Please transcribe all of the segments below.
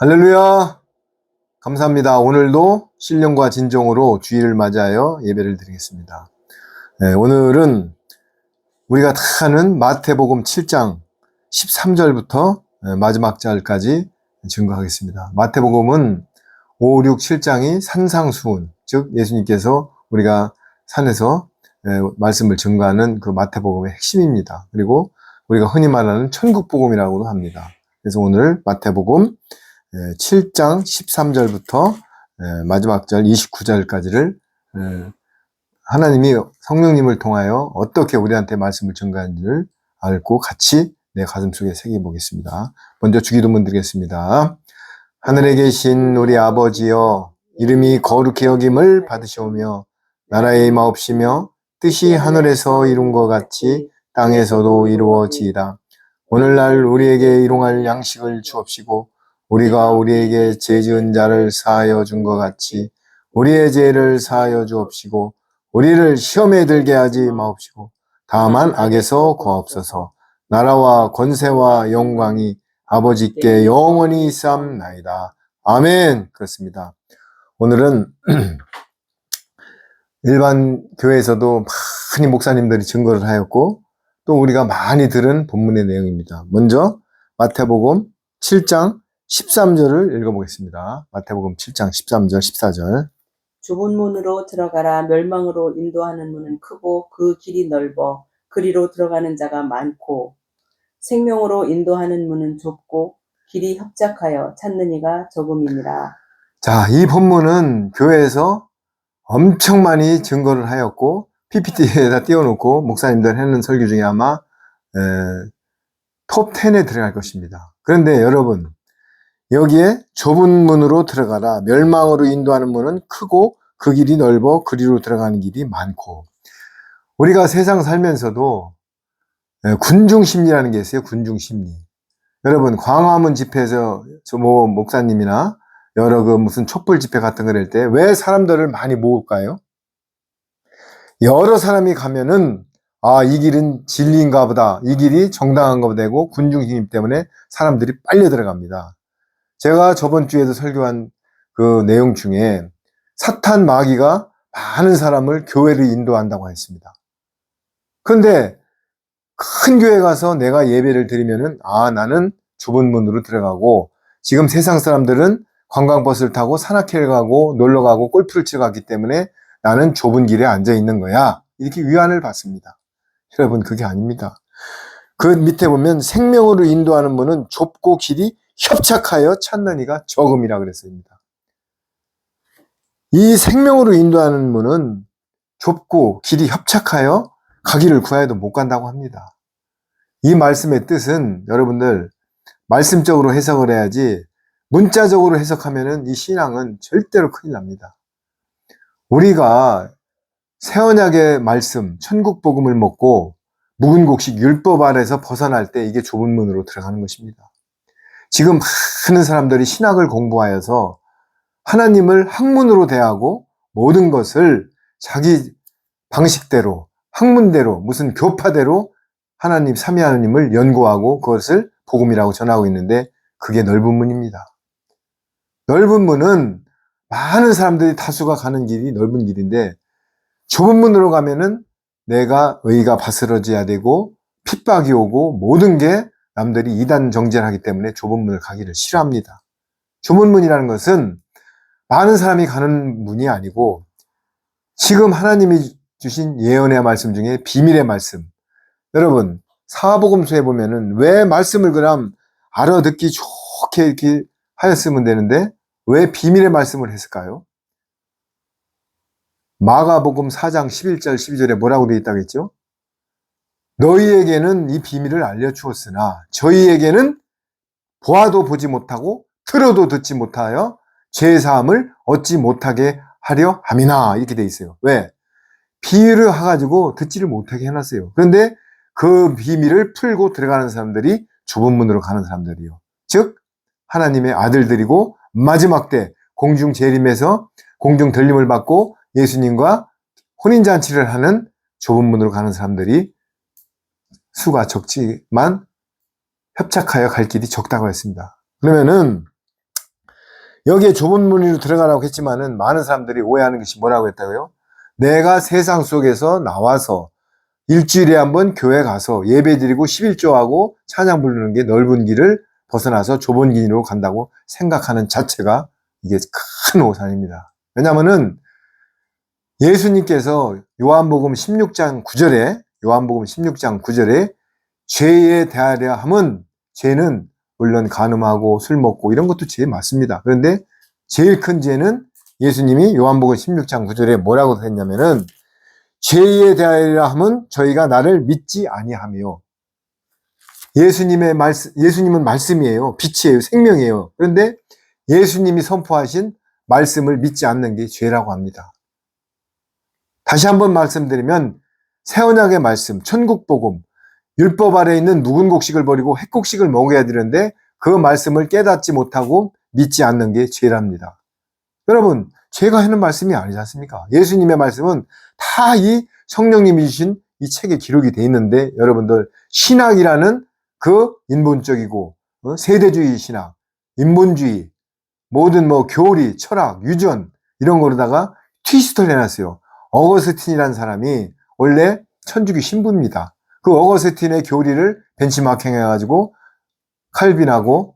할렐루야! 감사합니다. 오늘도 신령과 진정으로 주일을 맞이하여 예배를 드리겠습니다. 오늘은 우리가 다 아는 마태복음 7장 13절부터 마지막 절까지 증거하겠습니다. 마태복음은 5, 6, 7장이 산상수훈, 즉 예수님께서 우리가 산에서 말씀을 증거하는 그 마태복음의 핵심입니다. 그리고 우리가 흔히 말하는 천국복음이라고도 합니다. 그래서 오늘 마태복음 7장 13절부터 마지막 절 29절까지를 하나님이 성령님을 통하여 어떻게 우리한테 말씀을 전가하는지를 알고 같이 내 가슴속에 새겨보겠습니다. 먼저 주기도문 드리겠습니다. 하늘에 계신 우리 아버지여, 이름이 거룩히 여김을 받으시오며 나라의 임하옵시며 뜻이 하늘에서 이룬 것 같이 땅에서도 이루어지이다. 오늘날 우리에게 일용할 양식을 주옵시고 우리가 우리에게 죄 지은 자를 사하여 준 것 같이 우리의 죄를 사하여 주옵시고 우리를 시험에 들게 하지 마옵시고 다만 악에서 구하옵소서. 나라와 권세와 영광이 아버지께 영원히 있사옵나이다. 아멘. 그렇습니다. 오늘은 일반 교회에서도 많이 목사님들이 증거를 하였고 또 우리가 많이 들은 본문의 내용입니다. 먼저 마태복음 7장 13절을 읽어보겠습니다. 마태복음 7장 13절, 14절. 좁은 문으로 들어가라. 멸망으로 인도하는 문은 크고 그 길이 넓어 그리로 들어가는 자가 많고 생명으로 인도하는 문은 좁고 길이 협착하여 찾는 이가 적음이니라. 자, 이 본문은 교회에서 엄청 많이 증거를 하였고 PPT에다 띄워놓고 목사님들 하는 설교 중에 아마 톱 10에 들어갈 것입니다. 그런데 여러분, 여기에 좁은 문으로 들어가라. 멸망으로 인도하는 문은 크고 그 길이 넓어 그리로 들어가는 길이 많고. 우리가 세상 살면서도 군중심리라는 게 있어요. 군중심리. 여러분, 광화문 집회에서 뭐 목사님이나 여러 그 무슨 촛불 집회 같은 거 할 때 왜 사람들을 많이 모을까요? 여러 사람이 가면은 이 길은 진리인가 보다. 이 길이 정당한가 보다 되고 군중심리 때문에 사람들이 빨려 들어갑니다. 제가 저번 주에도 설교한 그 내용 중에 사탄 마귀가 많은 사람을 교회를 인도한다고 했습니다. 그런데 큰 교회 가서 내가 예배를 드리면은 나는 좁은 문으로 들어가고 지금 세상 사람들은 관광버스를 타고 산악회를 가고 놀러 가고 골프를 치러 갔기 때문에 나는 좁은 길에 앉아 있는 거야. 이렇게 위안을 받습니다. 여러분, 그게 아닙니다. 그 밑에 보면 생명으로 인도하는 문은 좁고 길이 협착하여 찾는 이가 적음이라 그랬습니다. 이 생명으로 인도하는 문은 좁고 길이 협착하여 가기를 구하여도 못 간다고 합니다. 이 말씀의 뜻은 여러분들 말씀적으로 해석을 해야지 문자적으로 해석하면은 이 신앙은 절대로 큰일 납니다. 우리가 새언약의 말씀, 천국 복음을 먹고 묵은 곡식 율법 아래서 벗어날 때 이게 좁은 문으로 들어가는 것입니다. 지금 많은 사람들이 신학을 공부하여서 하나님을 학문으로 대하고 모든 것을 자기 방식대로, 학문대로, 무슨 교파대로 하나님, 삼위 하나님을 연구하고 그것을 복음이라고 전하고 있는데 그게 넓은 문입니다. 넓은 문은 많은 사람들이 다수가 가는 길이 넓은 길인데 좁은 문으로 가면은 내가 의가 바스러져야 되고 핍박이 오고 모든 게 남들이 이단 정죄를 하기 때문에 좁은 문을 가기를 싫어합니다. 좁은 문이라는 것은 많은 사람이 가는 문이 아니고 지금 하나님이 주신 예언의 말씀 중에 비밀의 말씀. 여러분, 사복음서에 보면은 왜 말씀을 그럼 알아듣기 좋게 이렇게 하였으면 되는데 왜 비밀의 말씀을 했을까요? 마가복음 4장 11절 12절에 뭐라고 되어 있다고 했죠? 너희에게는 이 비밀을 알려주었으나 저희에게는 보아도 보지 못하고 들어도 듣지 못하여 죄사함을 얻지 못하게 하려 함이나 이렇게 돼 있어요. 왜? 비밀을 해가지고 듣지를 못하게 해놨어요. 그런데 그 비밀을 풀고 들어가는 사람들이 좁은 문으로 가는 사람들이요. 즉 하나님의 아들들이고 마지막 때 공중 재림에서 공중 들림을 받고 예수님과 혼인잔치를 하는 좁은 문으로 가는 사람들이 수가 적지만 협착하여 갈 길이 적다고 했습니다. 그러면은 여기에 좁은 문으로 들어가라고 했지만은 많은 사람들이 오해하는 것이 뭐라고 했다고요? 내가 세상 속에서 나와서 일주일에 한 번 교회 가서 예배 드리고 11조하고 찬양 부르는 게 넓은 길을 벗어나서 좁은 길로 간다고 생각하는 자체가 이게 큰 오산입니다. 왜냐하면은 예수님께서 요한복음 16장 9절에 죄에 대하려 함은 죄는 물론 간음하고 술 먹고 이런 것도 죄 맞습니다. 그런데 제일 큰 죄는 예수님이 요한복음 16장 9절에 뭐라고 했냐면은 죄에 대하여 함은 저희가 나를 믿지 아니하며 예수님은 말씀이에요. 빛이에요. 생명이에요. 그런데 예수님이 선포하신 말씀을 믿지 않는 게 죄라고 합니다. 다시 한번 말씀드리면 새 언약의 말씀, 천국복음, 율법 아래 있는 묵은 곡식을 버리고 햇곡식을 먹어야 되는데 그 말씀을 깨닫지 못하고 믿지 않는 게 죄랍니다. 여러분, 제가 하는 말씀이 아니지 않습니까? 예수님의 말씀은 다 이 성령님이 주신 이 책에 기록이 돼 있는데 여러분들 신학이라는 그 인본적이고 세대주의 신학, 인본주의, 모든 교리, 철학, 유전 이런 거로다가 트위스트를 해놨어요. 어거스틴이라는 사람이 원래 천주교 신부입니다. 그 어거스틴의 교리를 벤치마킹 해가지고 칼빈하고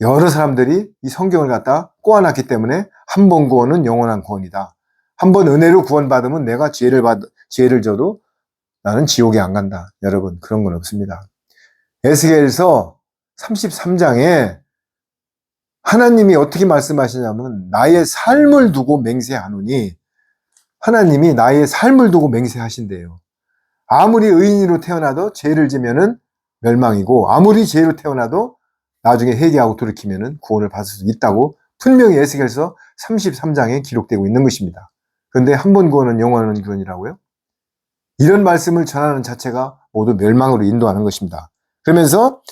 여러 사람들이 이 성경을 갖다 꼬아놨기 때문에 한 번 구원은 영원한 구원이다. 한 번 은혜로 구원받으면 내가 죄를 져도 나는 지옥에 안 간다. 여러분, 그런 건 없습니다. 에스겔서 33장에 하나님이 어떻게 말씀하시냐면 나의 삶을 두고 맹세하노니 하나님이 나의 삶을 두고 맹세하신대요. 아무리 의인으로 태어나도 죄를 지면은 멸망이고 아무리 죄로 태어나도 나중에 회개하고 돌이키면은 구원을 받을 수 있다고 분명히 에스겔서 33장에 기록되고 있는 것입니다. 그런데 한 번 구원은 영원한 구원이라고요? 이런 말씀을 전하는 자체가 모두 멸망으로 인도하는 것입니다. 그러면서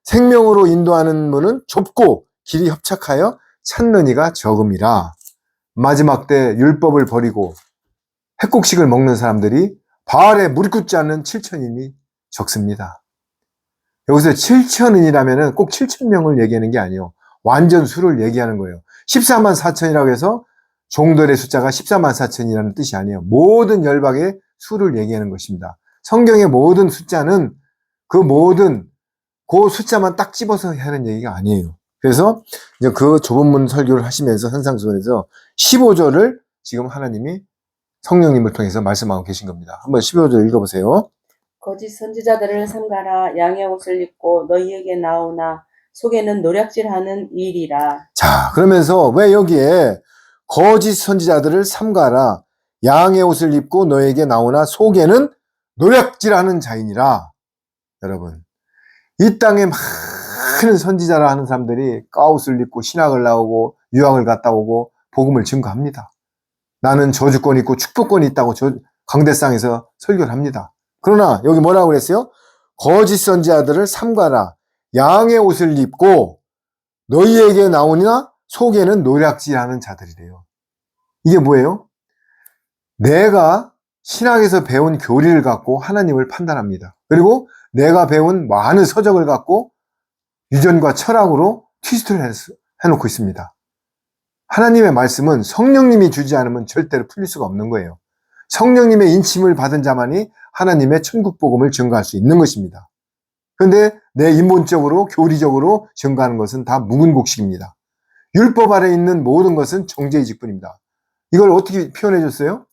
생명으로 인도하는 문은 좁고 길이 협착하여 찾는 이가 적음이라. 마지막 때 율법을 버리고 햇곡식을 먹는 사람들이 바알에 무릎 꿇지 않는 7천인이 적습니다. 여기서 7천인이라면 꼭 7천명을 얘기하는 게 아니에요. 완전 수를 얘기하는 거예요. 14만 4천이라고 해서 종들의 숫자가 14만 4천이라는 뜻이 아니에요. 모든 열방의 수를 얘기하는 것입니다. 성경의 모든 숫자는 그 숫자만 딱 집어서 하는 얘기가 아니에요. 그래서 이제 그 좁은 문 설교를 하시면서 산상수훈에서 15절을 지금 하나님이 성령님을 통해서 말씀하고 계신 겁니다. 한번 15절 읽어보세요. 거짓 선지자들을 삼가라. 양의 옷을 입고 너희에게 나오나 속에는 노략질하는 일이라. 자, 그러면서 왜 여기에 거짓 선지자들을 삼가라. 양의 옷을 입고 너에게 나오나 속에는 노략질하는 자이니라. 여러분, 이 땅에 많은 선지자라 하는 사람들이 가옷을 입고 신학을 나오고 유학을 갔다 오고 복음을 증거합니다. 나는 저주권이 있고 축복권이 있다고 강대상에서 설교를 합니다. 그러나 여기 뭐라고 그랬어요? 거짓 선지자들을 삼가라. 양의 옷을 입고 너희에게 나오나 속에는 노략질하는 자들이래요. 이게 뭐예요? 내가 신학에서 배운 교리를 갖고 하나님을 판단합니다. 그리고 내가 배운 많은 서적을 갖고 유전과 철학으로 트위스트를 해놓고 있습니다. 하나님의 말씀은 성령님이 주지 않으면 절대로 풀릴 수가 없는 거예요. 성령님의 인침을 받은 자만이 하나님의 천국 복음을 증거할 수 있는 것입니다. 그런데 내 인본적으로 교리적으로 증거하는 것은 다 묵은 곡식입니다. 율법 아래 있는 모든 것은 정죄의 직분입니다. 이걸 어떻게 표현해 줬어요?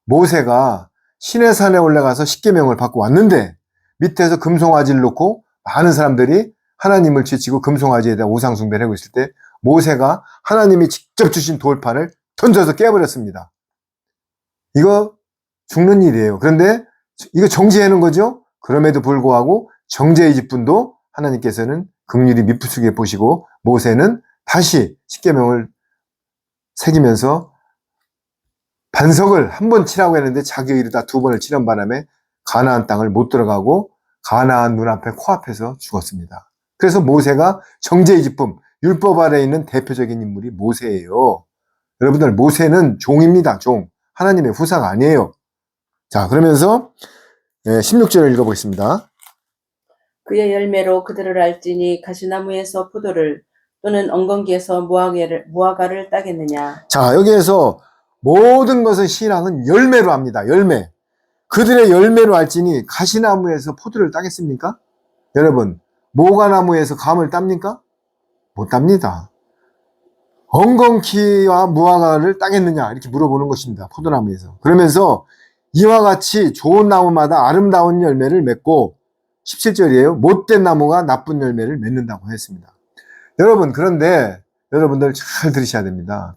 모세가 시내산에 올라가서 십계명을 받고 왔는데 밑에서 금송아지를 놓고 많은 사람들이 하나님을 지치고 금송아지에 대한 우상숭배를 하고 있을 때 모세가 하나님이 직접 주신 돌판을 던져서 깨버렸습니다. 이거 죽는 일이에요. 그런데 이거 정죄하는 거죠? 그럼에도 불구하고 정죄의 직분도 하나님께서는 긍휼히 미쁘게 보시고 모세는 다시 십계명을 새기면서 반석을 한 번 치라고 했는데 자기 이르다 두 번을 치는 바람에 가나안 땅을 못 들어가고 가나안 눈앞에 코앞에서 죽었습니다. 그래서 모세가 정죄의 직분, 율법 아래에 있는 대표적인 인물이 모세예요. 여러분들 모세는 종입니다. 종. 하나님의 후사가 아니에요. 자, 그러면서 16절을 읽어보겠습니다. 그의 열매로 그들을 알지니 가시나무에서 포도를 또는 엉겅기에서 무화과를 따겠느냐. 자, 여기에서 모든 것은 신앙은 열매로 합니다. 열매. 그들의 열매로 알지니 가시나무에서 포도를 따겠습니까? 여러분, 모과나무에서 감을 땁니까? 못 땁니다. 엉겅퀴와 무화과를 따겠느냐 이렇게 물어보는 것입니다. 포도나무에서. 그러면서 이와 같이 좋은 나무마다 아름다운 열매를 맺고 17절이에요. 못된 나무가 나쁜 열매를 맺는다고 했습니다. 여러분, 그런데 여러분들 잘 들으셔야 됩니다.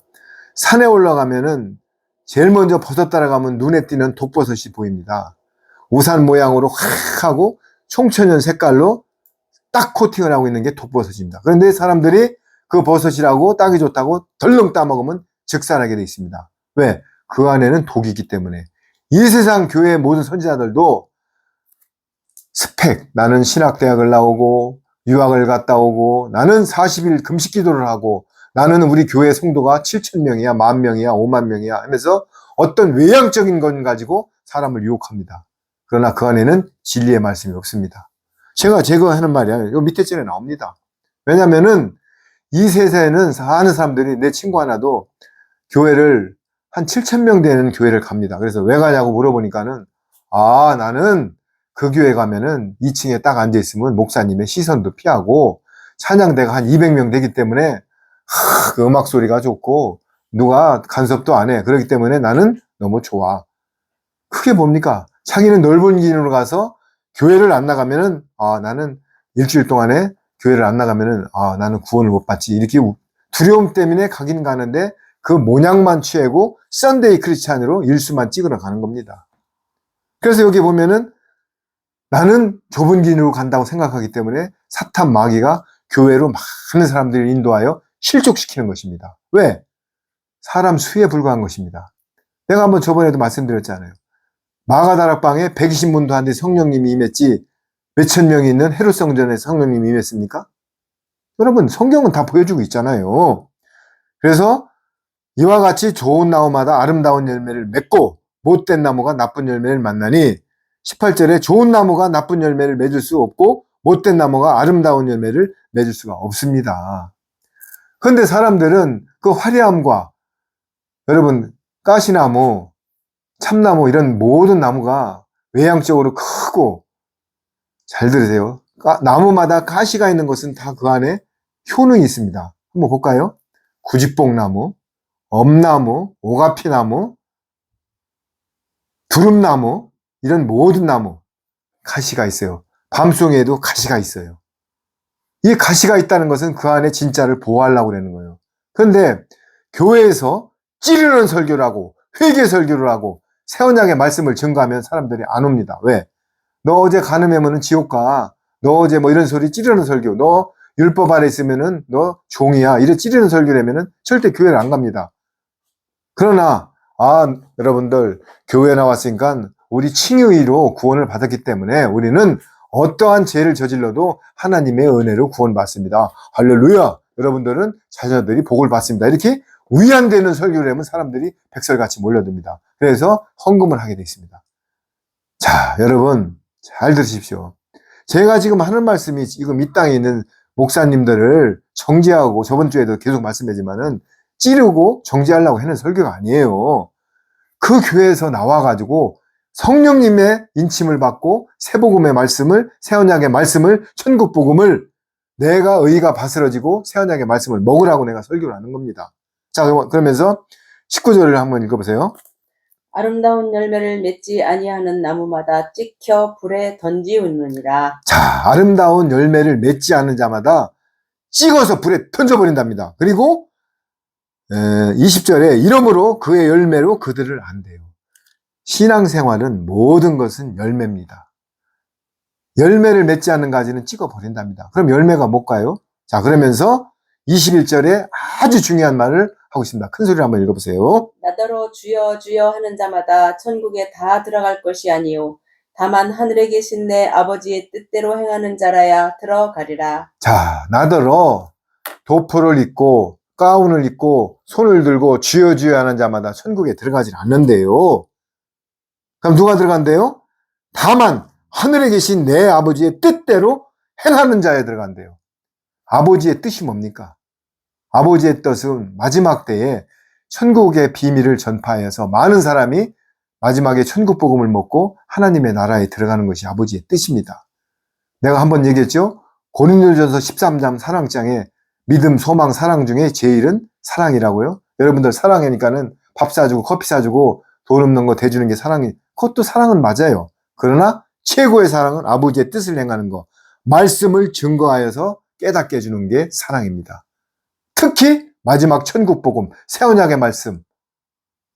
산에 올라가면은 제일 먼저 버섯 따라가면 눈에 띄는 독버섯이 보입니다. 우산 모양으로 확 하고 총천연 색깔로 딱 코팅을 하고 있는 게 독버섯입니다. 그런데 사람들이 그 버섯이라고 따기 좋다고 덜렁 따먹으면 즉살하게 되어 있습니다. 왜? 그 안에는 독이 있기 때문에. 이 세상 교회의 모든 선지자들도 스펙, 나는 신학대학을 나오고 유학을 갔다 오고 나는 40일 금식 기도를 하고 나는 우리 교회 성도가 7,000명이야 10,000명이야 50,000명이야 하면서 어떤 외향적인 건 가지고 사람을 유혹합니다. 그러나 그 안에는 진리의 말씀이 없습니다. 제가 하는 말이 아니에요. 밑에 절에 나옵니다. 왜냐면은 이 세상에는 사는 사람들이, 내 친구 하나도 교회를 한 7,000명 되는 교회를 갑니다. 그래서 왜 가냐고 물어보니까는 나는 그 교회 가면은 2층에 딱 앉아 있으면 목사님의 시선도 피하고 찬양대가 한 200명 되기 때문에 그 음악 소리가 좋고 누가 간섭도 안 해. 그렇기 때문에 나는 너무 좋아. 그게 뭡니까? 자기는 넓은 길으로 가서 교회를 안 나가면은 나는 일주일 동안에 교회를 안 나가면은 나는 구원을 못 받지. 이렇게 두려움 때문에 가긴 가는데 그 모양만 취하고 썬데이 크리스찬으로 일수만 찍으러 가는 겁니다. 그래서 여기 보면은 나는 좁은 길으로 간다고 생각하기 때문에 사탄 마귀가 교회로 많은 사람들을 인도하여 실족시키는 것입니다. 왜? 사람 수에 불과한 것입니다. 내가 한번 저번에도 말씀드렸잖아요. 마가다락방에 120문도 한데 성령님이 임했지 몇천 명이 있는 헤롯 성전에 성령님이 임했습니까? 여러분, 성경은 다 보여주고 있잖아요. 그래서 이와 같이 좋은 나무마다 아름다운 열매를 맺고 못된 나무가 나쁜 열매를 만나니 18절에 좋은 나무가 나쁜 열매를 맺을 수 없고 못된 나무가 아름다운 열매를 맺을 수가 없습니다. 그런데 사람들은 그 화려함과 여러분 가시나무, 참나무 이런 모든 나무가 외향적으로 크고 잘 들으세요. 나무마다 가시가 있는 것은 다 그 안에 효능이 있습니다. 한번 볼까요? 구지뽕나무, 엄나무, 오가피나무, 두릅나무 이런 모든 나무 가시가 있어요. 밤송이에도 가시가 있어요. 이 가시가 있다는 것은 그 안에 진짜를 보호하려고 그러는 거예요. 그런데 교회에서 찌르는 설교를 하고 회개 설교를 하고 새 언약의 말씀을 증거하면 사람들이 안 옵니다. 왜? 너 어제 간음하면은 지옥 가. 너 어제 뭐 이런 소리 찌르는 설교. 너 율법 아래 있으면은 너 종이야. 이래 찌르는 설교를 하면은 절대 교회를 안 갑니다. 그러나 여러분들 교회 나왔으니까 우리 칭의로 구원을 받았기 때문에 우리는 어떠한 죄를 저질러도 하나님의 은혜로 구원받습니다. 할렐루야. 여러분들은 자녀들이 복을 받습니다. 이렇게 위안되는 설교를 하면 사람들이 백설같이 몰려듭니다. 그래서 헌금을 하게 되어 있습니다. 자, 여러분 잘 들으십시오. 제가 지금 하는 말씀이 지금 이 땅에 있는 목사님들을 정죄하고 저번 주에도 계속 말씀하지만은 찌르고 정죄하려고 하는 설교가 아니에요. 그 교회에서 나와가지고 성령님의 인침을 받고 새복음의 말씀을, 새언약의 말씀을, 천국복음을 내가 의가 바스러지고 새언약의 말씀을 먹으라고 내가 설교를 하는 겁니다. 자, 그러면서 19절을 한번 읽어보세요. 아름다운 열매를 맺지 아니하는 나무마다 찍혀 불에 던지우느니라. 자, 아름다운 열매를 맺지 않는 자마다 찍어서 불에 던져버린답니다. 그리고 20절에 이러므로 그의 열매로 그들을 안대요. 신앙생활은 모든 것은 열매입니다. 열매를 맺지 않는 가지는 찍어버린답니다. 그럼 열매가 뭘까요? 자, 그러면서 21절에 아주 중요한 말을 하고 있습니다. 큰 소리로 한번 읽어보세요. 나더러 주여 주여 하는 자마다 천국에 다 들어갈 것이 아니요 다만 하늘에 계신 내 아버지의 뜻대로 행하는 자라야 들어가리라. 자, 나더러 도포를 입고 가운을 입고 손을 들고 주여 주여 하는 자마다 천국에 들어가질 않는데요. 그럼 누가 들어간대요? 다만 하늘에 계신 내 아버지의 뜻대로 행하는 자에 들어간대요. 아버지의 뜻이 뭡니까? 아버지의 뜻은 마지막 때에 천국의 비밀을 전파해서 많은 사람이 마지막에 천국 복음을 먹고 하나님의 나라에 들어가는 것이 아버지의 뜻입니다. 내가 한번 얘기했죠? 고린도전서 13장 사랑장에 믿음, 소망, 사랑 중에 제일은 사랑이라고요. 여러분들 사랑하니까는 밥 사주고 커피 사주고 돈 없는 거 대주는 게 사랑이, 그것도 사랑은 맞아요. 그러나 최고의 사랑은 아버지의 뜻을 행하는 거, 말씀을 증거하여서 깨닫게 해주는 게 사랑입니다. 특히 마지막 천국 복음, 새 언약의 말씀,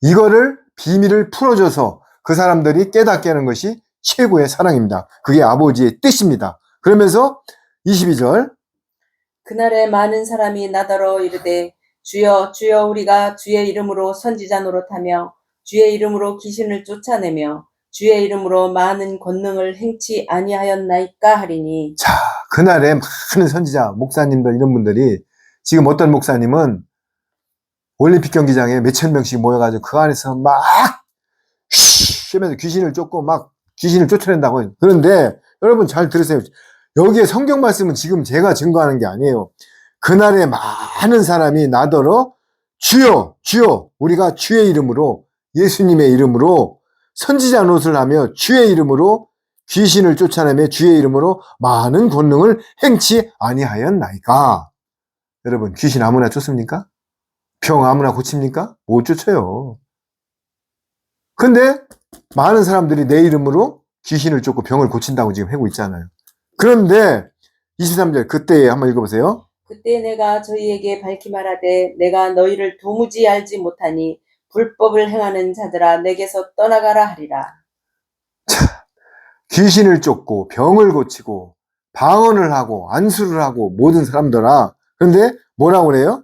이거를 비밀을 풀어줘서 그 사람들이 깨닫게 하는 것이 최고의 사랑입니다. 그게 아버지의 뜻입니다. 그러면서 22절, 그날에 많은 사람이 나더러 이르되 주여 주여 우리가 주의 이름으로 선지자 노릇하며 주의 이름으로 귀신을 쫓아내며 주의 이름으로 많은 권능을 행치 아니하였나이까 하리니. 자, 그날에 많은 선지자, 목사님들 이런 분들이, 지금 어떤 목사님은 올림픽 경기장에 몇천 명씩 모여가지고 그 안에서 막 쉬면서 귀신을 쫓고 막 귀신을 쫓아낸다고. 그런데 여러분 잘 들으세요. 여기에 성경 말씀은 지금 제가 증거하는 게 아니에요. 그날에 많은 사람이 나더러 주여 주여 우리가 주의 이름으로, 예수님의 이름으로 선지자 노릇을 하며 주의 이름으로 귀신을 쫓아내며 주의 이름으로 많은 권능을 행치 아니하였나이까. 여러분, 귀신 아무나 쫓습니까? 병 아무나 고칩니까? 못 쫓아요. 근데 많은 사람들이 내 이름으로 귀신을 쫓고 병을 고친다고 지금 하고 있잖아요. 그런데 23절 그때 한번 읽어보세요. 그때 내가 저희에게 밝히 말하되 내가 너희를 도무지 알지 못하니 불법을 행하는 자들아 내게서 떠나가라 하리라. 귀신을 쫓고 병을 고치고 방언을 하고 안수를 하고 모든 사람들아, 그런데 뭐라고 그래요?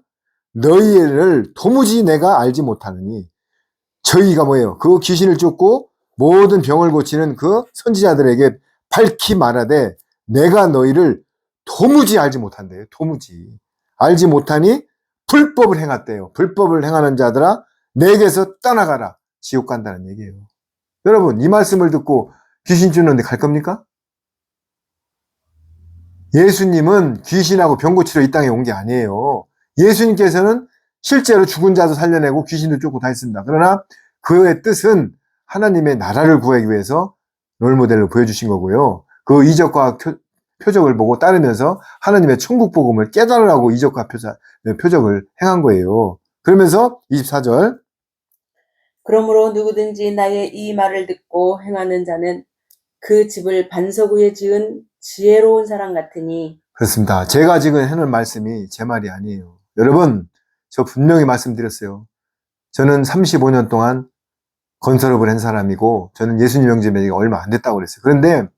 너희를 도무지 내가 알지 못하느니. 저희가 뭐예요? 그 귀신을 쫓고 모든 병을 고치는 그 선지자들에게 밝히 말하되 내가 너희를 도무지 알지 못한대요. 도무지 알지 못하니 불법을 행했대요. 불법을 행하는 자들아 내게서 떠나가라. 지옥 간다는 얘기예요. 여러분, 이 말씀을 듣고 귀신 쫓는데 갈 겁니까? 예수님은 귀신하고 병 고치러 이 땅에 온 게 아니에요. 예수님께서는 실제로 죽은 자도 살려내고 귀신도 쫓고 다 했습니다. 그러나 그의 뜻은 하나님의 나라를 구하기 위해서 롤모델로 보여주신 거고요. 그 이적과 표적을 보고 따르면서 하나님의 천국 복음을 깨달으라고 이적과 표적을 행한 거예요. 그러면서 24절, 그러므로 누구든지 나의 이 말을 듣고 행하는 자는 그 집을 반석 위에 지은 지혜로운 사람 같으니. 그렇습니다. 제가 지금 해놓은 말씀이 제 말이 아니에요. 여러분, 저 분명히 말씀드렸어요. 저는 35년 동안 건설업을 한 사람이고 저는 예수님 형제가 얼마 안 됐다고 그랬어요. 그런데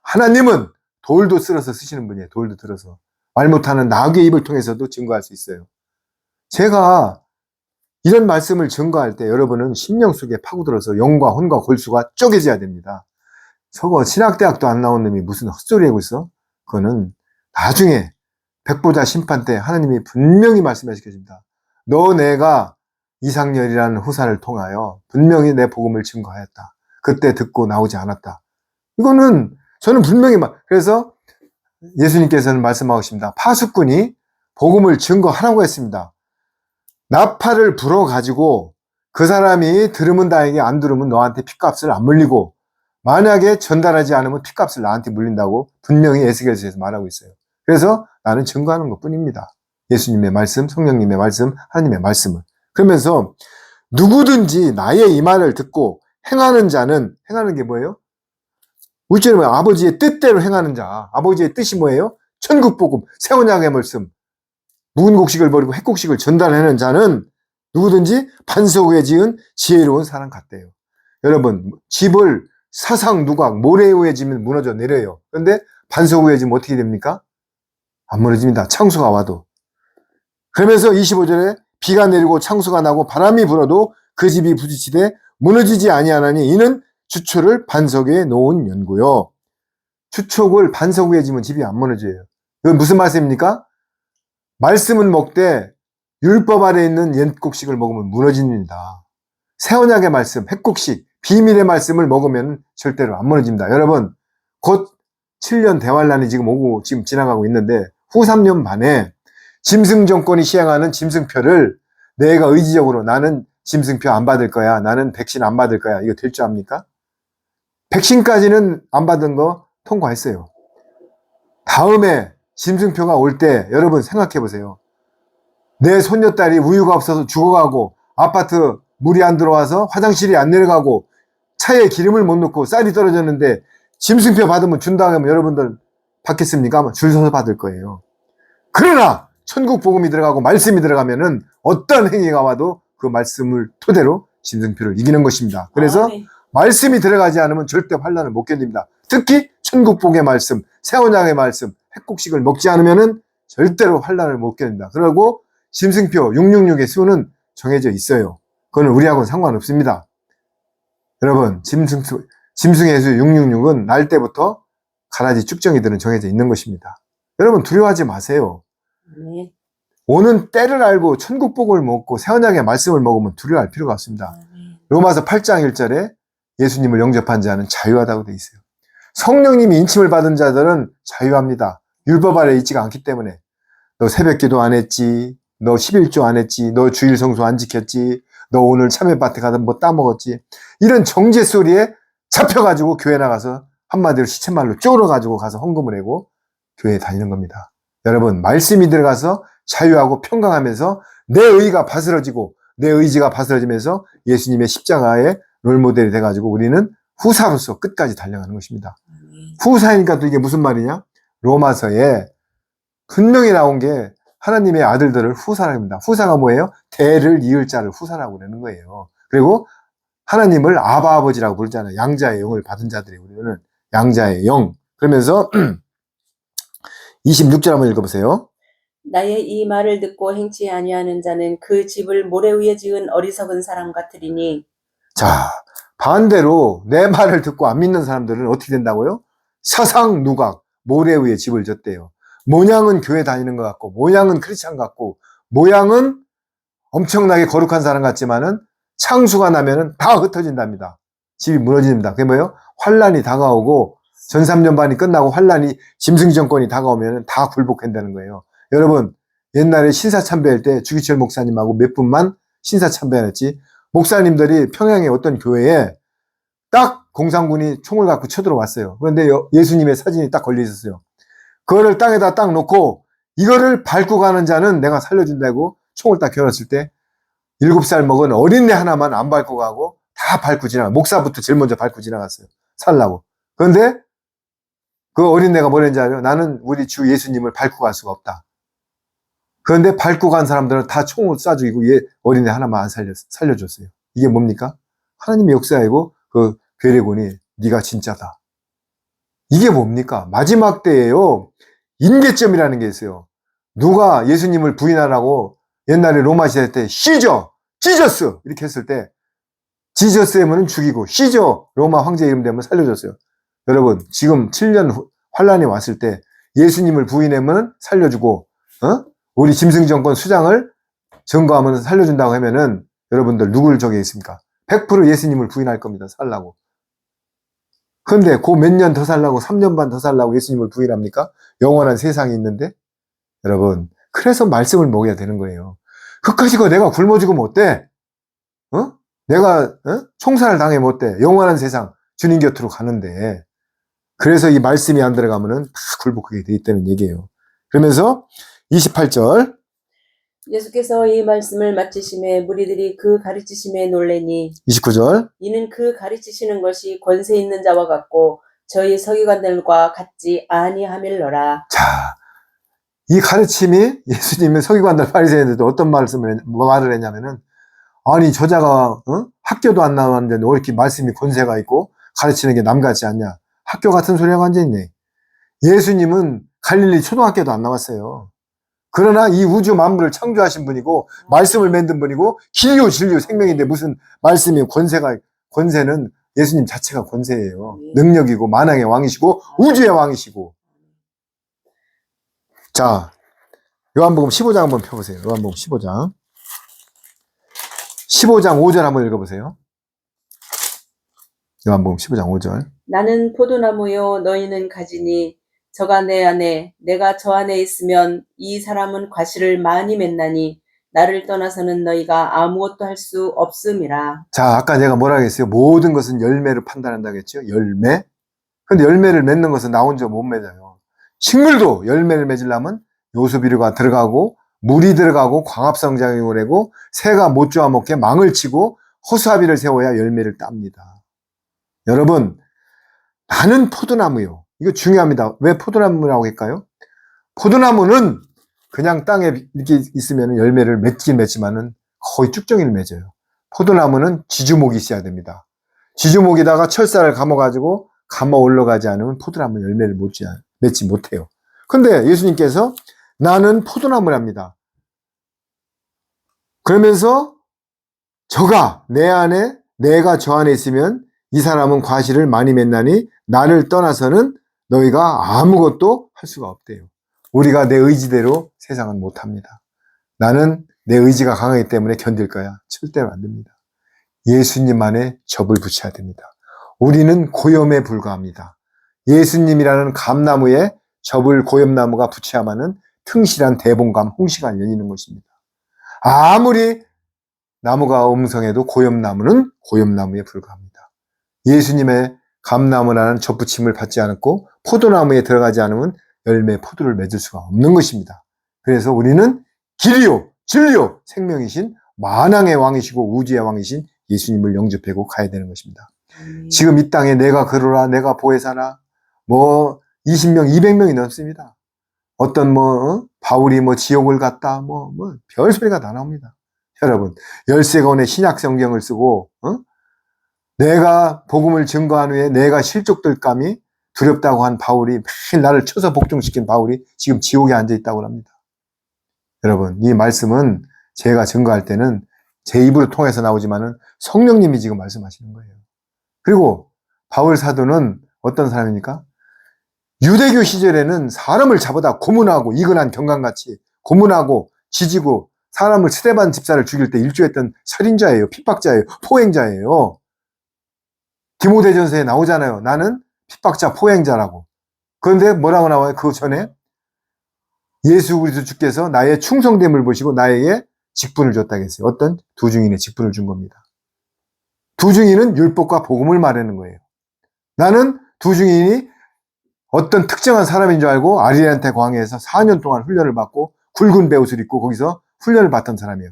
하나님은 돌도 쓸어서 쓰시는 분이에요. 돌도 들어서. 말 못하는 나귀의 입을 통해서도 증거할 수 있어요. 제가 이런 말씀을 증거할 때 여러분은 심령 속에 파고들어서 영과 혼과 골수가 쪼개져야 됩니다. 저거 신학대학도 안 나온 놈이 무슨 헛소리 하고 있어? 그거는 나중에 백보자 심판 때 하나님이 분명히 말씀하시게 됩니다. 너 내가 이상열이라는 후사를 통하여 분명히 내 복음을 증거하였다. 그때 듣고 나오지 않았다. 이거는 저는 분명히 그래서 예수님께서는 말씀하십니다. 파수꾼이 복음을 증거하라고 했습니다. 나팔을 불어가지고 그 사람이 들으면 다행히 안 들으면 너한테 핏값을 안 물리고 만약에 전달하지 않으면 핏값을 나한테 물린다고 분명히 에스겔서에서 말하고 있어요. 그래서 나는 증거하는 것 뿐입니다. 예수님의 말씀, 성령님의 말씀, 하나님의 말씀을. 그러면서 누구든지 나의 이 말을 듣고 행하는 자는, 행하는 게 뭐예요? 우리처럼 아버지의 뜻대로 행하는 자. 아버지의 뜻이 뭐예요? 천국복음, 새 언약의 말씀, 묵은 곡식을 버리고 햇곡식을 전달하는 자는 누구든지 반석 위에 지은 지혜로운 사람 같대요. 여러분, 집을 사상 누각, 모래 위에 지면 무너져 내려요. 그런데 반석 위에 지면 어떻게 됩니까? 안 무너집니다. 창수가 와도. 그러면서 25절에 비가 내리고 창수가 나고 바람이 불어도 그 집이 부딪히되 무너지지 아니하나니 이는 주초를 반석 위에 놓은 연고요. 주촉을 반석 위에 지면 집이 안 무너져요. 이건 무슨 말씀입니까? 말씀은 먹되 율법 아래 있는 옛곡식을 먹으면 무너집니다. 새 언약의 말씀, 햇곡식, 비밀의 말씀을 먹으면 절대로 안 무너집니다. 여러분, 곧 7년 대환란이 지금 오고 지금 지나가고 있는데 후 3년 반에 짐승 정권이 시행하는 짐승표를 내가 의지적으로 나는 짐승표 안 받을 거야. 나는 백신 안 받을 거야. 이거 될 줄 압니까? 백신까지는 안 받은 거 통과했어요. 다음에 짐승표가 올 때 여러분 생각해 보세요. 내 손녀딸이 우유가 없어서 죽어가고 아파트 물이 안 들어와서 화장실이 안 내려가고 차에 기름을 못 넣고 쌀이 떨어졌는데 짐승표 받으면 준다고 하면 여러분들 받겠습니까? 아마 줄 서서 받을 거예요. 그러나 천국 복음이 들어가고 말씀이 들어가면은 어떤 행위가 와도 그 말씀을 토대로 짐승표를 이기는 것입니다. 그래서 아멘. 말씀이 들어가지 않으면 절대 환난을 못 견딥니다. 특히 천국 복의 말씀, 새 언약의 말씀, 핵곡식을 먹지 않으면은 절대로 환난을 못 견딘다. 그리고 짐승표 666의 수는 정해져 있어요. 그건 우리하고는 상관없습니다. 여러분, 짐승의 수 666은 날 때부터 가라지 쭉정이들은 정해져 있는 것입니다. 여러분 두려워하지 마세요. 아멘. 오는 때를 알고 천국 복을 먹고 새 언약의 말씀을 먹으면 두려워할 필요가 없습니다. 아멘. 로마서 8장 1절에 예수님을 영접한 자는 자유하다고 되어 있어요. 성령님이 인침을 받은 자들은 자유합니다. 율법 아래 있지가 않기 때문에. 너 새벽기도 안 했지, 너 11조 안 했지, 너 주일 성수 안 지켰지, 너 오늘 참외밭에 가서 뭐 따먹었지, 이런 정죄 소리에 잡혀가지고 교회 나가서 한마디로 시쳇말로 쫄아가지고 가서 헌금을 내고 교회에 다니는 겁니다. 여러분 말씀이 들어가서 자유하고 평강하면서 내 의가 바스러지고 내 의지가 바스러지면서 예수님의 십자가의 롤모델이 돼가지고 우리는 후사로서 끝까지 달려가는 것입니다. 후사이니까 또 이게 무슨 말이냐? 로마서에 분명히 나온 게 하나님의 아들들을 후사라고 합니다. 후사가 뭐예요? 대를 이을 자를 후사라고 그러는 거예요. 그리고 하나님을 아바 아버지라고 부르잖아요. 양자의 영을 받은 자들이 우리는 양자의 영. 그러면서 26절 한번 읽어보세요. 나의 이 말을 듣고 행치 아니하는 자는 그 집을 모래 위에 지은 어리석은 사람 같으리니. 자, 반대로 내 말을 듣고 안 믿는 사람들은 어떻게 된다고요? 사상 누각, 모래 위에 집을 졌대요. 모양은 교회 다니는 것 같고, 모양은 크리스찬 같고, 모양은 엄청나게 거룩한 사람 같지만은 창수가 나면은 다 흩어진답니다. 집이 무너집니다. 그게 뭐예요? 환란이 다가오고 전삼년반이 끝나고 환란이 짐승 정권이 다가오면은 다 굴복한다는 거예요. 여러분 옛날에 신사참배할 때 주기철 목사님하고 몇 분만 신사참배했지. 목사님들이 평양의 어떤 교회에 딱 공산군이 총을 갖고 쳐들어왔어요. 그런데 예수님의 사진이 딱 걸려 있었어요. 그거를 땅에다 딱 놓고 이거를 밟고 가는 자는 내가 살려준다고 총을 딱 겨눴을 때 7살 먹은 어린애 하나만 안 밟고 가고 다 밟고 지나가. 목사부터 제일 먼저 밟고 지나갔어요. 살라고. 그런데 그 어린애가 뭐랬는지 알아요? 나는 우리 주 예수님을 밟고 갈 수가 없다. 그런데 밟고 간 사람들은 다 총을 쏴 죽이고 어린애 하나만 안 살려줬어요. 이게 뭡니까? 하나님의 역사이고 그 괴뢰군이 네가 진짜다. 이게 뭡니까? 마지막 때에요. 임계점이라는 게 있어요. 누가 예수님을 부인하라고 옛날에 로마 시대 때 시저, 지저스 이렇게 했을 때 지저스 되면 죽이고 시저 로마 황제 이름 되면 살려줬어요. 여러분 지금 7년 환란이 왔을 때 예수님을 부인하면 살려주고 우리 짐승 정권 수장을 증거하면 살려준다고 하면은 여러분들 누굴 저게 있습니까? 100% 예수님을 부인할 겁니다. 살라고. 그런데 그 몇 년 더 살라고 3년 반 더 살라고 예수님을 부인합니까? 영원한 세상이 있는데 여러분 그래서 말씀을 먹여야 되는 거예요. 그까지 내가 굶어 죽으면 어때? 내가 총살을 당하면 어때? 영원한 세상 주님 곁으로 가는데 그래서 이 말씀이 안 들어가면은 다 굴복하게 돼 있다는 얘기예요. 그러면서 28절 예수께서 이 말씀을 마치심에 무리들이 그 가르치심에 놀래니 29절 이는 그 가르치시는 것이 권세 있는 자와 같고 저희 서기관들과 같지 아니하밀러라. 자, 이 가르침이 예수님의 서기관들 바리새인들도 어떤 말을 했냐면은 아니 저자가 학교도 안 나왔는데 왜 이렇게 말씀이 권세가 있고 가르치는 게 남 같지 않냐. 학교 같은 소리하고 앉아있네. 예수님은 갈릴리 초등학교도 안 나왔어요. 그러나 이 우주 만물을 창조하신 분이고 말씀을 만든 분이고 진료 진료 생명인데 무슨 말씀이 권세는 예수님 자체가 권세예요. 능력이고 만왕의 왕이시고 우주의 왕이시고. 자, 요한복음 15장 한번 펴보세요. 요한복음 15장 5절 한번 읽어보세요. 요한복음 15장 5절 나는 포도나무요 너희는 가지니 저가 내 안에 내가 저 안에 있으면 이 사람은 과실을 많이 맺나니 나를 떠나서는 너희가 아무것도 할 수 없음이라. 자, 아까 제가 뭐라 했어요? 모든 것은 열매를 판단한다고 했죠? 열매? 근데 열매를 맺는 것은 나 혼자 못 맺어요. 식물도 열매를 맺으려면 요소비료가 들어가고 물이 들어가고 광합성작용을 하고 새가 못 쪼아먹게 망을 치고 허수아비를 세워야 열매를 땁니다. 여러분, 나는 포도나무요. 이거 중요합니다. 왜 포도나무라고 할까요? 포도나무는 그냥 땅에 이렇게 있으면 열매를 맺긴 맺지만은 거의 쭉정이를 맺어요. 포도나무는 지주목이 있어야 됩니다. 지주목에다가 철사를 감아가지고 감아 올라가지 않으면 포도나무 열매를 맺지 못해요. 근데 예수님께서 나는 포도나무랍니다. 그러면서 저가 내 안에 내가 저 안에 있으면 이 사람은 과실을 많이 맺나니 나를 떠나서는 너희가 아무것도 할 수가 없대요. 우리가 내 의지대로 세상은 못합니다. 나는 내 의지가 강하기 때문에 견딜 거야. 절대로 안 됩니다. 예수님 안에 접을 붙여야 됩니다. 우리는 고염에 불과합니다. 예수님이라는 감나무에 접을 고염나무가 붙여야만은 튼실한 대봉감, 홍시가 열리는 것입니다. 아무리 나무가 음성해도 고염나무는 고염나무에 불과합니다. 예수님의 감나무라는 접붙임을 받지 않았고 포도나무에 들어가지 않으면 열매 포도를 맺을 수가 없는 것입니다. 그래서 우리는 길이요 진리요 생명이신 만왕의 왕이시고 우주의 왕이신 예수님을 영접하고 가야 되는 것입니다. 지금 이 땅에 내가 그러라 내가 보혜사라 뭐 20명 200명이 넘습니다. 어떤 바울이 지옥을 갔다 별소리가 다 나옵니다. 여러분 13권의 신약 성경을 쓰고 내가 복음을 증거한 후에 내가 실족될감이 두렵다고 한 바울이 매일 나를 쳐서 복종시킨 바울이 지금 지옥에 앉아 있다고 합니다. 여러분 이 말씀은 제가 증거할 때는 제 입으로 통해서 나오지만은 성령님이 지금 말씀하시는 거예요. 그리고 바울 사도는 어떤 사람입니까? 유대교 시절에는 사람을 잡아다 고문하고 이근한 경관같이 고문하고 지지고 사람을 스데반 집사를 죽일 때 일조했던 살인자예요. 핍박자예요. 포행자예요. 디모데전서에 나오잖아요. 나는 핍박자 포행자라고. 그런데 뭐라고 나와요? 그 전에 예수 그리스도 주께서 나의 충성됨을 보시고 나에게 직분을 줬다고 했어요. 어떤? 두 증인의 직분을 준 겁니다. 두 증인은 율법과 복음을 말하는 거예요. 나는 두 증인이 어떤 특정한 사람인 줄 알고 아리안테 광야에서 4년 동안 훈련을 받고 굵은 베옷을 입고 거기서 훈련을 받던 사람이에요.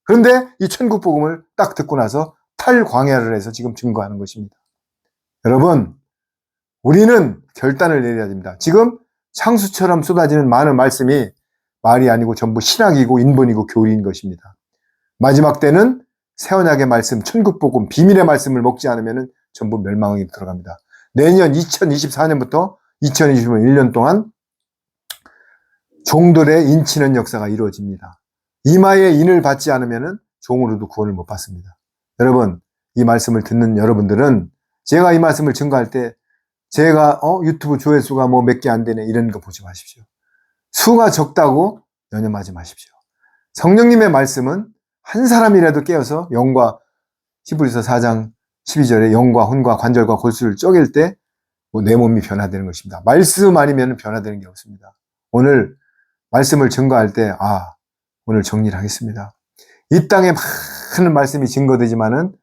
그런데 이 천국 복음을 딱 듣고 나서 탈광야를 해서 지금 증거하는 것입니다. 여러분, 우리는 결단을 내려야 됩니다. 지금 창수처럼 쏟아지는 많은 말씀이 말이 아니고 전부 신학이고 인본이고 교리인 것입니다. 마지막 때는 새 언약의 말씀, 천국 복음, 비밀의 말씀을 먹지 않으면 전부 멸망에 들어갑니다. 내년 2024년부터 2025년 1년 동안 종들의 인치는 역사가 이루어집니다. 이마에 인을 받지 않으면 종으로도 구원을 못 받습니다. 여러분, 이 말씀을 듣는 여러분들은 제가 이 말씀을 증거할 때 제가 유튜브 조회수가 몇 개 안 되네 이런 거 보지 마십시오. 수가 적다고 연연하지 마십시오. 성령님의 말씀은 한 사람이라도 깨어서 영과 히브리서 4장 12절에 영과 혼과 관절과 골수를 쪼갤 때 내 몸이 변화되는 것입니다. 말씀 아니면 변화되는 게 없습니다. 오늘 말씀을 증거할 때 오늘 정리를 하겠습니다. 이 땅에 많은 말씀이 증거되지만은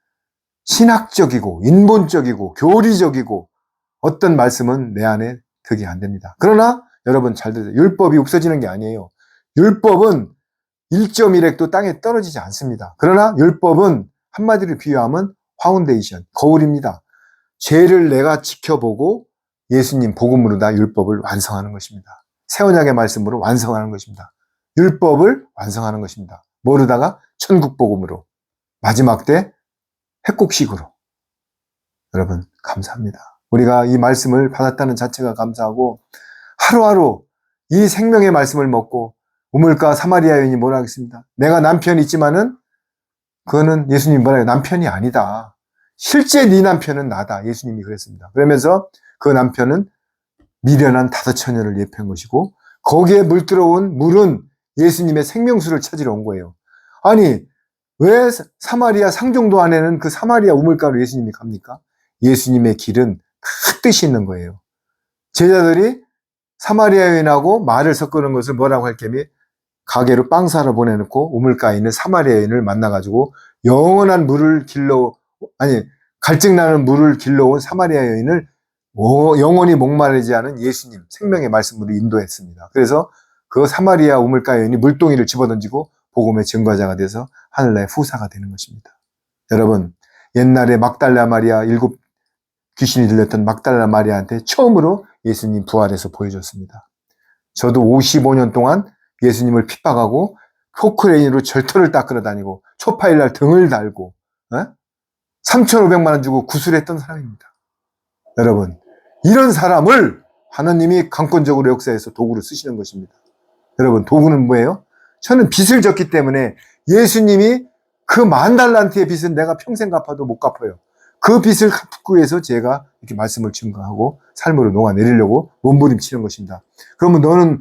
신학적이고 인본적이고 교리적이고 어떤 말씀은 내 안에 그게 안 됩니다. 그러나 여러분 잘 들으세요. 율법이 없어지는 게 아니에요. 율법은 1.1핵도 땅에 떨어지지 않습니다. 그러나 율법은 한마디로 비유하면 파운데이션, 거울입니다. 죄를 내가 지켜보고 예수님 복음으로 다 율법을 완성하는 것입니다. 새 언약의 말씀으로 완성하는 것입니다. 율법을 완성하는 것입니다. 모르다가 천국 복음으로 마지막 때 회복식으로. 여러분 감사합니다. 우리가 이 말씀을 받았다는 자체가 감사하고 하루하루 이 생명의 말씀을 먹고 우물가 사마리아 여인이 뭐라 하겠습니다. 내가 남편이 있지만은 그거는 예수님 뭐라 해요? 남편이 아니다. 실제 네 남편은 나다. 예수님이 그랬습니다. 그러면서 그 남편은 미련한 다섯 처녀를 예표한 것이고 거기에 물들어온 물은 예수님의 생명수를 찾으러 온 거예요. 아니 왜 사마리아 상종도 안에는 그 사마리아 우물가로 예수님이 갑니까? 예수님의 길은 큰 뜻이 있는 거예요. 제자들이 사마리아 여인하고 말을 섞는 것을 뭐라고 할 겸이 가게로 빵 사러 보내놓고 우물가에 있는 사마리아 여인을 만나가지고 영원한 물을 갈증나는 물을 길러온 사마리아 여인을 영원히 목마르지 않은 예수님 생명의 말씀으로 인도했습니다. 그래서 그 사마리아 우물가 여인이 물동이를 집어던지고 복음의 증거자가 돼서 하늘나라의 후사가 되는 것입니다. 여러분, 옛날에 막달라 마리아, 7 귀신이 들렸던 막달라 마리아한테 처음으로 예수님 부활해서 보여줬습니다. 저도 55년 동안 예수님을 핍박하고 포크레인으로 절터를 닦으러 다니고 초파일날 등을 달고 3,500만 원 주고 구술했던 사람입니다. 여러분, 이런 사람을 하나님이 강권적으로 역사해서 도구로 쓰시는 것입니다. 여러분, 도구는 뭐예요? 저는 빚을 졌기 때문에 예수님이 그 10,000달란트의 빚은 내가 평생 갚아도 못 갚아요. 그 빚을 갚기 위해서 제가 이렇게 말씀을 증거하고 삶으로 녹아내리려고 몸부림치는 것입니다. 그러면 너는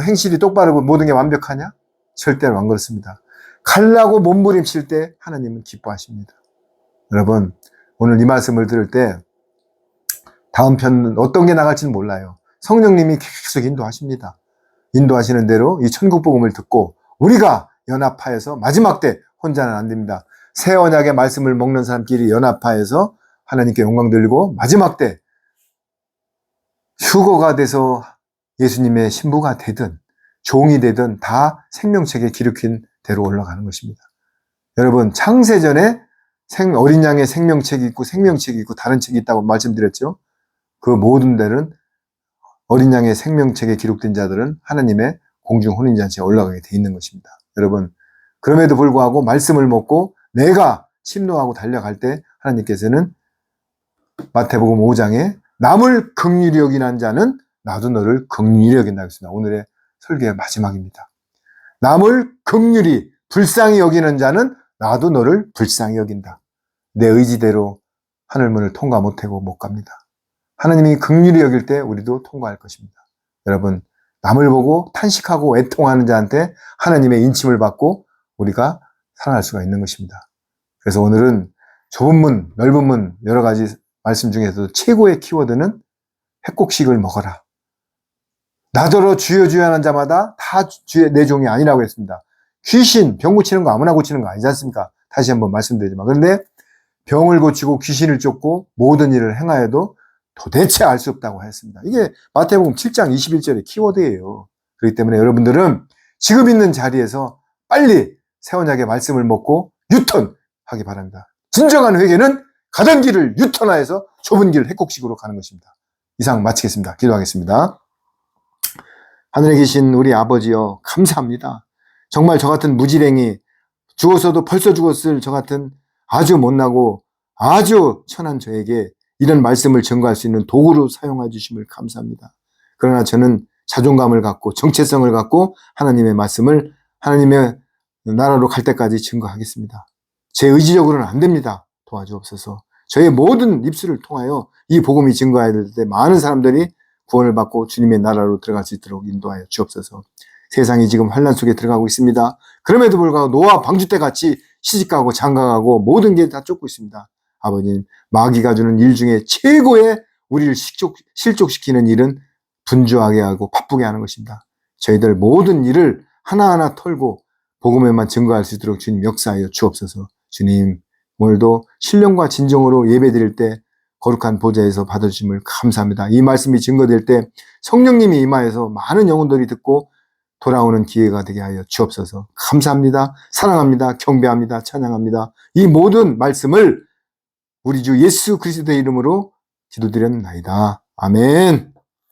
행실이 똑바르고 모든 게 완벽하냐? 절대로 안 그렇습니다. 가려고 몸부림칠 때 하나님은 기뻐하십니다. 여러분, 오늘 이 말씀을 들을 때 다음 편은 어떤 게 나갈지는 몰라요. 성령님이 계속 인도하십니다. 인도하시는 대로 이 천국 복음을 듣고 우리가 연합하여서 마지막 때 혼자는 안 됩니다. 새 언약의 말씀을 먹는 사람끼리 연합하여서 하나님께 영광 돌리고 마지막 때 휴거가 돼서 예수님의 신부가 되든 종이 되든 다 생명책에 기록힌 대로 올라가는 것입니다. 여러분, 창세전에 어린 양의 생명책이 있고 생명책이 있고 다른 책이 있다고 말씀드렸죠. 그 모든 데는 어린 양의 생명책에 기록된 자들은 하나님의 공중 혼인잔치에 올라가게 돼 있는 것입니다. 여러분, 그럼에도 불구하고 말씀을 먹고 내가 침노하고 달려갈 때 하나님께서는 마태복음 5장에 남을 긍휼히 여기는 자는 나도 너를 긍휼히 여긴다고 했습니다. 오늘의 설교의 마지막입니다. 남을 긍휼히 불쌍히 여기는 자는 나도 너를 불쌍히 여긴다. 내 의지대로 하늘문을 통과 못하고 못 갑니다. 하나님이 긍휼히 여길 때 우리도 통과할 것입니다. 여러분, 남을 보고 탄식하고 애통하는 자한테 하나님의 인침을 받고 우리가 살아날 수가 있는 것입니다. 그래서 오늘은 좁은 문, 넓은 문 여러 가지 말씀 중에서도 최고의 키워드는 회곡식을 먹어라. 나더러 주여 주여 하는 자마다 다 주의 내 종이 아니라고 했습니다. 귀신, 병 고치는 거 아무나 고치는 거 아니지 않습니까? 다시 한번 말씀드리지만. 그런데 병을 고치고 귀신을 쫓고 모든 일을 행하여도 도대체 알 수 없다고 했습니다. 이게 마태복음 7장 21절의 키워드예요. 그렇기 때문에 여러분들은 지금 있는 자리에서 빨리 새 언약의 말씀을 먹고 유턴하기 바랍니다. 진정한 회개는 가던 길을 유턴하여서 좁은 길 회곡식으로 가는 것입니다. 이상 마치겠습니다. 기도하겠습니다. 하늘에 계신 우리 아버지여, 감사합니다. 정말 저 같은 무지랭이, 죽었어도 벌써 죽었을 저 같은 아주 못나고 아주 천한 저에게 이런 말씀을 증거할 수 있는 도구로 사용해 주심을 감사합니다. 그러나 저는 자존감을 갖고 정체성을 갖고 하나님의 말씀을 하나님의 나라로 갈 때까지 증거하겠습니다. 제 의지적으로는 안 됩니다. 도와주옵소서. 저의 모든 입술을 통하여 이 복음이 증거해야 될 때 많은 사람들이 구원을 받고 주님의 나라로 들어갈 수 있도록 인도하여 주옵소서. 세상이 지금 환난 속에 들어가고 있습니다. 그럼에도 불구하고 노아 방주 때 같이 시집가고 장가가고 모든 게 다 쫓고 있습니다. 아버님, 마귀가 주는 일 중에 최고의 우리를 실족시키는 일은 분주하게 하고 바쁘게 하는 것입니다. 저희들 모든 일을 하나하나 털고 복음에만 증거할 수 있도록 주님 역사하여 주옵소서. 주님, 오늘도 신령과 진정으로 예배드릴 때 거룩한 보좌에서 받아주심을 감사합니다. 이 말씀이 증거될 때 성령님이 임하여서 많은 영혼들이 듣고 돌아오는 기회가 되게 하여 주옵소서. 감사합니다. 사랑합니다. 경배합니다. 찬양합니다. 이 모든 말씀을 우리 주 예수 그리스도의 이름으로 기도드렸나이다. 아멘.